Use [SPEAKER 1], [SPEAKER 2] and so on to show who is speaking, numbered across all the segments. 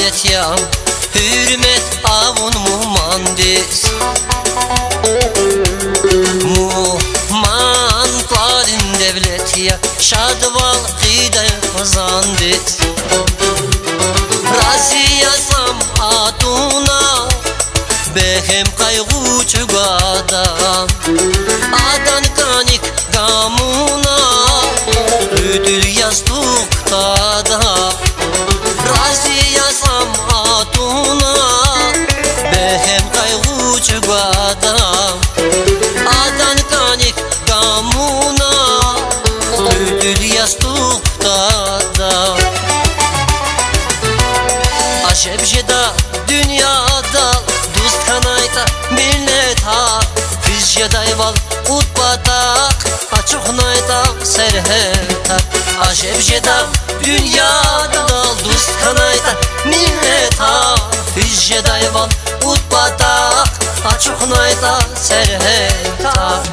[SPEAKER 1] adet ya, hürmet avun muhandis. Muhman parin devlet ya, şadval gıday kazandis. Raziyasam atuna, behem kaygı çugadam. Adan kanik gamuna, ödül yastıkta da. Raziyasam atuna, behem kaygı çugadam. Adan kanik gamuna, ödül yastıkta da. Aşebjeda dünyada dost kanayta millet ha. Fizjedayval ut batak, açık nayta serhetak. Aşebjeda dünyada dost kanayta millet ha. Fizjedayval ut batak, açık nayta serhetak.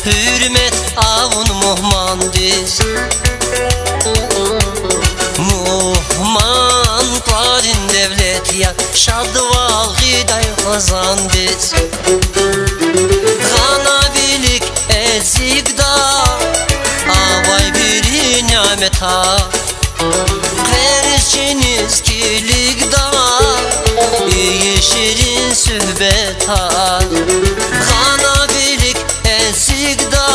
[SPEAKER 1] Hürmet avun muhmandis. Muhman parin devlet ya, şadval gıday kazandis. Gana bilik ezikda, avay bir nimet ha. Kerçiniz kilikda, iyi şirin sühbet ha. Gana bilik ezikda,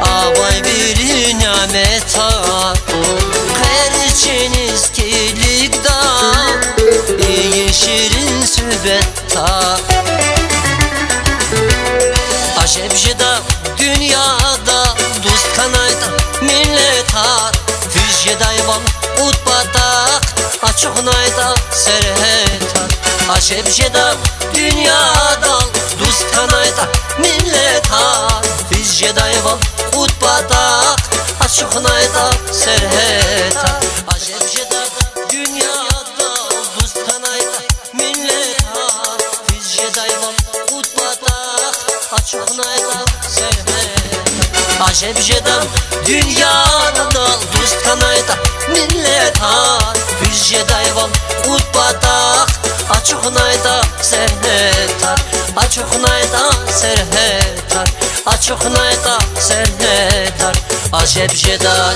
[SPEAKER 1] avay bir nimet ha. Kerçiniz kilikda, iyi şirin sühbet ha. Aşebjeda dünyada dost kanayta millet ha. Fizjedayval ut batak, açık nayta serhetak. Aşebjeda dünyada dost kanayta millet ha. Fizjedayval ut batak, açık nayta serhetak. Aşebjeda dünyada dost kanayta millet ha. Fizjedayval ut batak, açık nayta serhetak. Aşebjeda dünyada dost kanayta millet ha. Fizjedayval ut batak, açık nayta serhetak. Açık nayta serhetak. Açık nayta serhetak. Aşebjeda